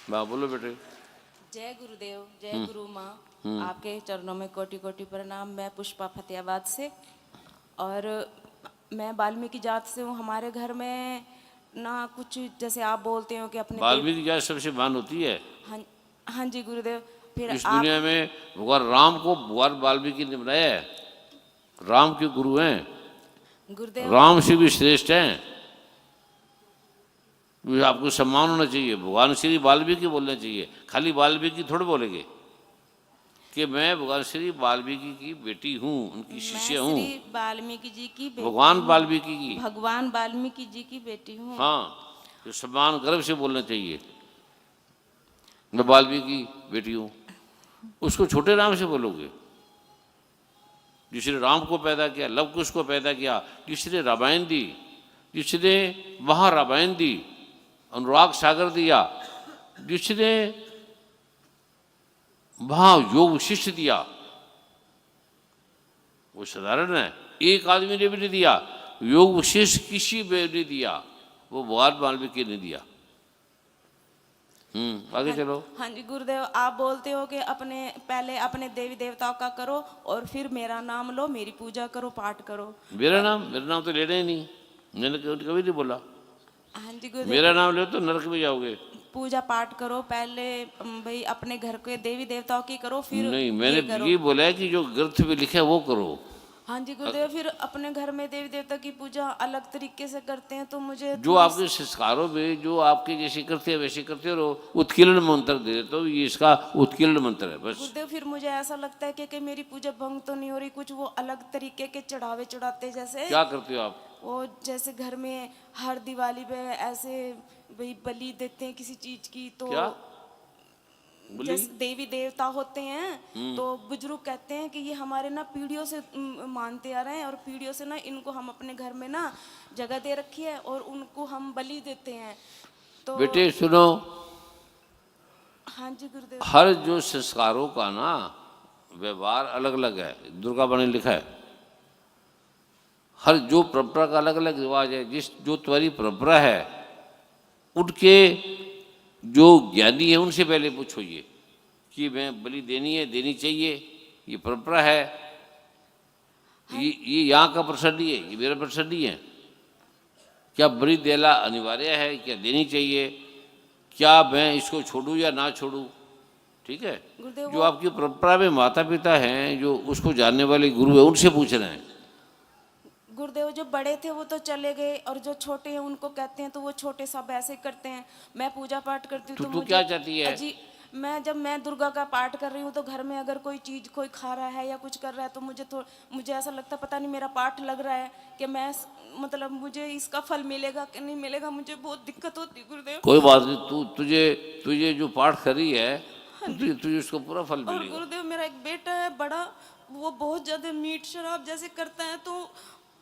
वाह, बोलो बेटे। जय गुरुदेव, जय गुरु माँ। आपके चरणों में कोटि कोटि प्रणाम। मैं पुष्पा फतेहाबाद से, और मैं वाल्मीकि जात से हूँ। हमारे घर में ना कुछ जैसे आप बोलते हो कि अपने देव। वाल्मीकि जाति सबसे महान होती है हाँ, हाँ जी गुरुदेव। फिर इस आप दुनिया में। भगवान राम को भगवान वाल्मीकि ने बनाया है। राम के गुरु हैं, गुरुदेव। राम से भी श्रेष्ठ हैं। ये आपको सम्मान होना चाहिए। भगवान श्री वाल्मीकि बोलना चाहिए, खाली वाल्मीकि थोड़े बोलेंगे कि मैं भगवान श्री वाल्मीकि की बेटी हूँ, उनकी मैं शिष्य हूँ। श्री वाल्मीकि जी की बेटी भगवान हूँ। वाल्मीकि की। भगवान वाल्मीकि जी की बेटी हूँ। हाँ, तो सम्मान गर्व से बोलना चाहिए, मैं वाल्मीकि बेटी हूँ। उसको छोटे नाम से बोलोगे। जिसने राम को पैदा किया, लव कुश को पैदा किया, जिसने रामायण दी, जिसने महारामायण दी, अनुराग सागर दिया, जिसने महायोग शिष्य दिया, वो साधारण है। एक आदमी ने भी नहीं दिया योग विशेष, किसी ने नहीं दिया, वो भगवान वाल्मीकि ने दिया। आगे चलो। हाँ जी गुरुदेव, आप बोलते हो कि अपने पहले अपने देवी देवताओं का करो और फिर मेरा नाम लो, मेरी पूजा करो, पाठ करो। मेरा नाम तो लेना ही नहीं, मैंने कभी नहीं बोला। हाँ जी गुरुदेव। मेरा नाम ले तो नरक में जाओगे। पूजा पाठ करो पहले, भाई अपने घर के देवी देवताओं की करो, फिर नहीं, मैंने ये करो। ये बोला है कि जो ग्रंथ में लिखा है वो करो। हाँ जी गुरुदेव, फिर अपने घर में देवी देवता की पूजा अलग तरीके से करते हैं, तो मुझे जो आपके संस्कारों में जो आपके जैसे करते हैं वैसे करते रहो। उत्कीर्ण मंत्र दे देते हो, ये इसका उत्कीर्ण मंत्र है बस। गुरुदेव फिर मुझे ऐसा लगता है कि मेरी पूजा भंग तो नहीं हो रही, कुछ वो अलग तरीके के चढ़ावे चढ़ाते जैसे। क्या करते हो आप? वो जैसे घर में हर दिवाली पे ऐसे भाई बलि देते हैं किसी चीज की, तो क्या बोली? जैसे देवी देवता होते हैं तो बुजुर्ग कहते हैं कि ये हमारे ना पीढ़ियों से मानते आ रहे हैं, और पीढ़ियों से ना इनको हम अपने घर में ना जगह दे रखी है और उनको हम बलि देते हैं। तो बेटे सुनो, हाँ जी गुरुदेव। हर जो संस्कारों का ना व्यवहार अलग अलग है। दुर्गा बने लिखा है, हर जो परंपरा का अलग अलग रिवाज है। जिस जो तुम्हारी परंपरा है, उनके जो ज्ञानी है उनसे पहले पूछो ये कि मैं बलि देनी है, देनी चाहिए, ये परंपरा है। ये यहाँ का प्रश्न नहीं है, ये मेरा प्रश्न नहीं है। क्या बलि देना अनिवार्य है, क्या देनी चाहिए, क्या मैं इसको छोड़ूं या ना छोड़ूं? ठीक है, गुरुदेव जो आपकी परंपरा में माता पिता हैं, जो उसको जानने वाले गुरु हैं, उनसे पूछ रहे हैं। गुरुदेव जो बड़े थे वो तो चले गए, और जो छोटे हैं उनको कहते हैं तो वो छोटे सब ऐसे करते हैं। मैं पूजा पाठ करती हूँ तो तो तू मुझे क्या चाहती है? अजी, मैं दुर्गा का पाठ कर रही हूँ तो घर में अगर कोई चीज कोई खा रहा है या कुछ कर रहा है तो मुझे ऐसा लगता है पता नहीं मेरा पाठ लग रहा है कि मतलब मुझे इसका फल मिलेगा कि नहीं मिलेगा, मुझे बहुत दिक्कत होती है गुरुदेव। कोई बात नहीं, तू तुझे तुझे जो पाठ करी है, तुझे तुझे उसका पूरा फल और मिलेगा। गुरुदेव मेरा एक बेटा है बड़ा, वो बहुत ज्यादा मीट शराब जैसे करता है, तो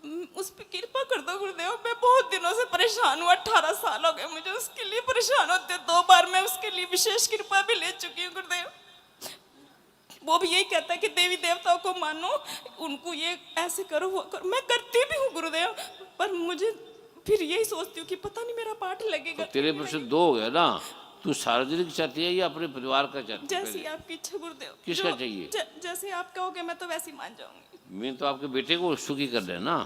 उस पर कृपा कर दो गुरुदेव। मैं बहुत दिनों से परेशान हूँ, 18 साल हो गए मुझे उसके लिए परेशान होते। 2 बार मैं उसके लिए विशेष कृपा भी ले चुकी हूँ गुरुदेव। वो भी यही कहता है कि देवी देवताओं को मानो, उनको ये ऐसे करो वो करो। मैं करती भी हूँ गुरुदेव, पर मुझे फिर यही सोचती हूँ कि पता नहीं मेरा पाठ लगेगा। तो तेरे प्रश्न दो हो गए ना। तू सार्वजनिक चाहती है या अपने परिवार का चाहती है? जैसी आपकी इच्छा गुरुदेव। किसका चाहिए? जैसे आप कहोगे मैं तो वैसी मान जाऊंगी। मैं तो आपके बेटे को सुखी कर रहे ना।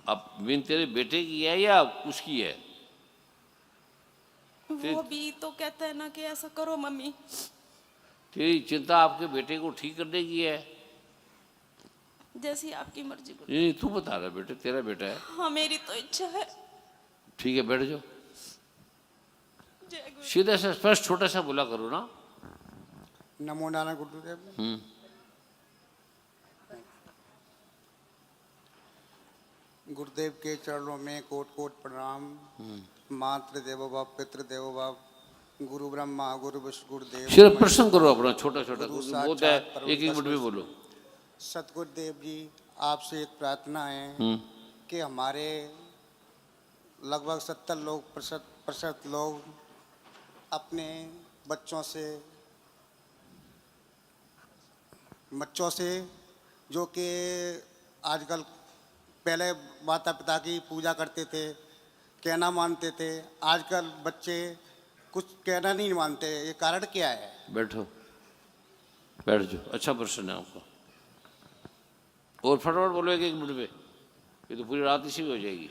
अब मैं तेरे बेटे की है या उसकी है? वो भी तो कहता है ना कि ऐसा करो मम्मी। तेरी चिंता आपके बेटे को ठीक करने की है। जैसी आपकी मर्जी गुरु। नहीं, तू बता रहा बेटे, तेरा बेटा है। हाँ मेरी तो इच्छा है। ठीक है, बैठ जाओ। जय गुरु। सीधा सा स्पष्ट छोटा सा बोला करो ना। नमो नारायण गुरुदेव। गुरुदेव के चरणों में कोट कोट प्रणाम। मातृ देवो भव, पितृ देवो भव, गुरु ब्रह्मा गुरु विष्णु गुरुदेव। सिर्फ प्रश्न करो अपना छोटा छोटा, गुरु बहुत है, साक्षात एक एक मिनट में बोलो। सतगुरुदेव जी, आपसे एक प्रार्थना है कि हमारे लगभग 70 लोग प्रतिशत लोग अपने बच्चों से जो कि आजकल पहले माता पिता की पूजा करते थे, कहना मानते थे, आजकल बच्चे कुछ कहना नहीं मानते, ये कारण क्या है? बैठो, बैठ जाओ। अच्छा प्रश्न है आपका। और फटाफट बोलो एक एक मिनट में, ये तो पूरी रात इसी में हो जाएगी।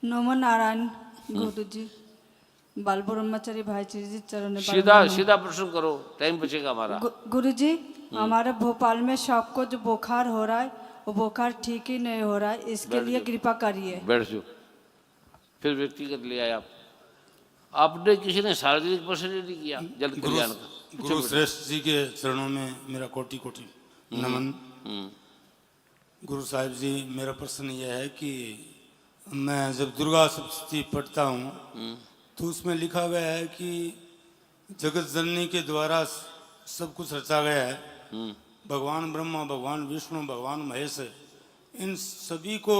नमो नारायण गुरु जी, बाल ब्रह्मचारी भाई जी चरण में सीधा सीधा प्रश्न करो, टाइम बचेगा हमारा। गुरु जी, हमारे भोपाल में सबको जो बुखार हो रहा है वो बुखार ठीक ही नहीं हो रहा है, इसके बैठ लिए जाओ। कृपा करिए। बैठ जाओ। फिर व्यक्तिगत ले आए आप। आपने किसी ने सार्वजनिक प्रश्न नहीं किया जल कल्याण का। गुरु श्रेष्ठ जी के चरणों में मेरा कोटि कोटि नमन। गुरु साहिब जी, मेरा प्रश्न यह है कि मैं जब दुर्गा सप्तशती पढ़ता हूँ तो उसमें लिखा गया है कि जगत जननी के द्वारा सब कुछ रचा गया है। भगवान ब्रह्मा, भगवान विष्णु, भगवान महेश, इन सभी को,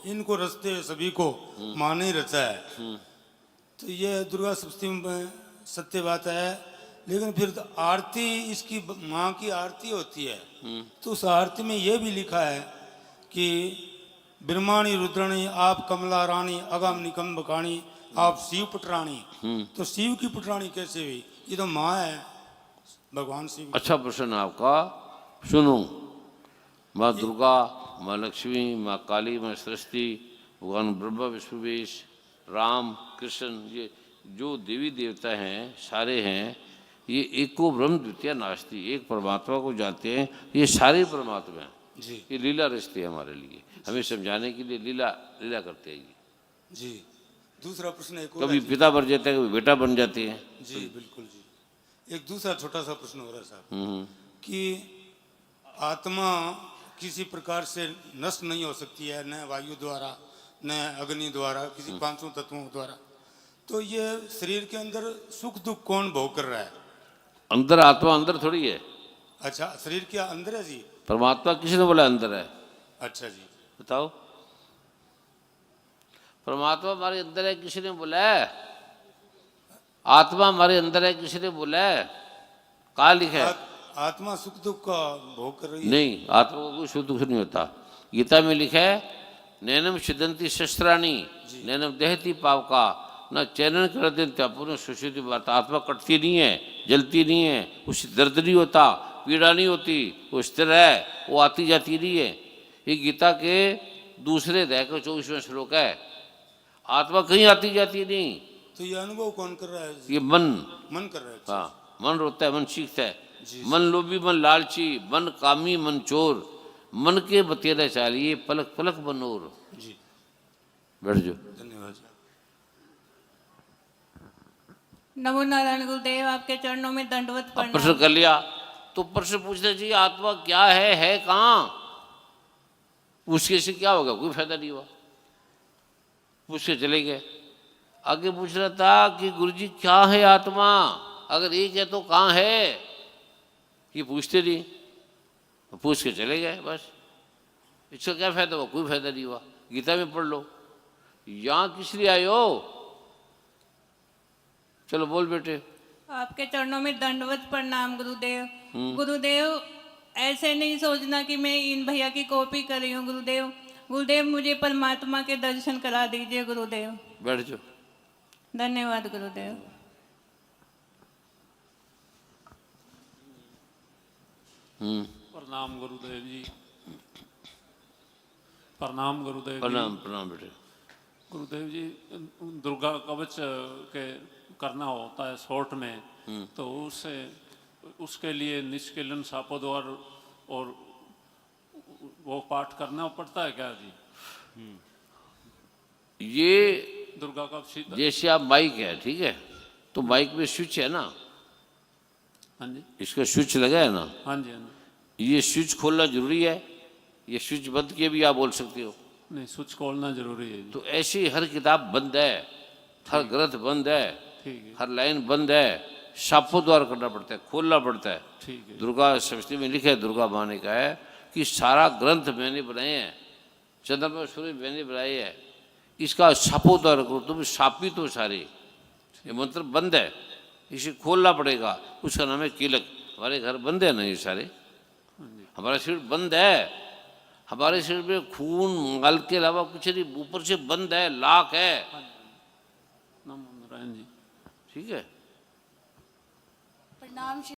इनको रचते हुए सभी को माँ ने रचा है। तो ये दुर्गा सप्तशती में सत्य बात है, लेकिन फिर तो आरती, इसकी माँ की आरती होती है, तो उस आरती में ये भी लिखा है कि ब्रह्माणी रुद्राणी आप कमला रानी अगम निकम बकाणी आप शिव पटरानी। तो शिव की पटरानी कैसे हुई? ये तो माँ है, भगवान शिव। अच्छा प्रश्न है आपका, सुनो। माँ दुर्गा, माँ लक्ष्मी, माँ काली, माँ सरस्वती, भगवान ब्रह्मा विष्णु महेश, राम कृष्ण, ये जो देवी देवता हैं सारे हैं, ये एको ब्रह्म द्वितीय नास्ति, एक परमात्मा को जानते हैं। ये सारे परमात्मा हैं जी ये लीला रचते हैं हमारे लिए, हमें समझाने के लिए लीला लीला करते हैं ये। जी। दूसरा प्रश्न एक और कभी है। पिता बन जाते हैं, कभी बेटा बन जाते हैं। जी बिल्कुल जी। एक दूसरा छोटा सा प्रश्न हो रहा है साहब कि आत्मा किसी प्रकार से नष्ट नहीं हो सकती है, न वायु द्वारा, न अग्नि द्वारा, किसी पांचों तत्वों द्वारा। तो ये शरीर के अंदर सुख दुख कौन भोग कर रहा है? अंदर आत्मा अंदर थोड़ी है, अच्छा, शरीर के अंदर है जी। परमात्मा किसी ने बोला अंदर है? अच्छा जी। बताओ, परमात्मा हमारे अंदर है किसी ने बोला है? आत्मा हमारे अंदर है किसी ने बोला है? कहाँ लिखा है? आत्मा सुख दुख का भोग कर रही है? नहीं, आत्मा को कोई सुख दुख नहीं होता। गीता में लिखा है नैनम छिदंती शस्त्राणी नैनम दहती पावका न चैनन कर देते पूर्ण सुशीति बात। आत्मा कटती नहीं है, जलती नहीं है, उसे दर्द नहीं होता, पीड़ा नहीं होती, वो स्थिर है, वो आती जाती नहीं है। ये गीता के दूसरे अध्याय का 24वां श्लोक है। आत्मा कहीं आती जाती नहीं। तो ये अनुभव कौन कर रहा है? ये मन मन कर रहा है। हाँ, मन रोता है, मन सीखता है। जी। मन लोभी, मन लालची, मन कामी, मन चोर, मन के बतेरा चालिए पलक पलक बनोर। जी बैठ जाओ। धन्यवाद जी। नमो नारायण गुरुदेव, आपके चरणों में दंडवत अब प्रणाम। प्रश्न कर लिया तो प्रश्न पूछना चाहिए आत्मा क्या है कहाँ? पूछने से क्या होगा? कोई फायदा नहीं हुआ, पूछ के चले गए। आगे पूछ रहा था कि गुरुजी क्या है आत्मा, अगर एक है तो कहाँ है? ये पूछते नहीं, पूछ के चले गए बस। इसका क्या फायदा हुआ? कोई फायदा नहीं हुआ। गीता में पढ़ लो। यहाँ किस लिए आए हो? चलो बोल बेटे। आपके चरणों में दंडवत प्रणाम गुरुदेव। गुरुदेव, ऐसे नहीं सोचना कि मैं इन भैया की कॉपी कर रही हूँ गुरुदेव। गुरुदेव, मुझे परमात्मा के दर्शन करा दीजिए गुरुदेव। बैठ जाओ। धन्यवाद गुरुदेव। प्रणाम गुरुदेव जी। प्रणाम गुरुदेव जी। प्रणाम प्रणाम बेटे। गुरुदेव जी, दुर्गा कवच के करना होता है शॉर्ट में, तो उसके लिए निष्किलन शापोद्वार और वो पाठ करना पड़ता है क्या जी? ये दुर्गा कवच। जैसे आप माइक है, ठीक है, तो माइक में स्विच है ना, हाँ जी, इसका स्विच लगा है ना, हाँ जी, हाँ जी। ये स्विच खोलना जरूरी है। ये स्विच बंद किए भी आप बोल सकते हो। नहीं, स्विच खोलना जरूरी है जी। तो ऐसे ही हर किताब बंद है, हर ग्रंथ बंद है, ठीक है, हर लाइन बंद है, शापोद्वार करना पड़ता है, खोलना पड़ता है। ठीक है। दुर्गा सप्तशती में लिखा है, दुर्गा माँ ने कहा है कि सारा ग्रंथ मैंने बनाए हैं, चंद्रमा सूर्य मैंने बनाए हैं, इसका शापोद्वार करो। तुम शापित हो सारे, ये मंत्र बंद है, इसे खोलना पड़ेगा। उसका नाम है कीलक। हमारे घर बंद है ना ये सारे, हमारा शरीर बंद है, हमारे शरीर में खून माल के अलावा कुछ नहीं, ऊपर से बंद है, लाख है, नमो नारायण जी। ठीक है। प्रणाम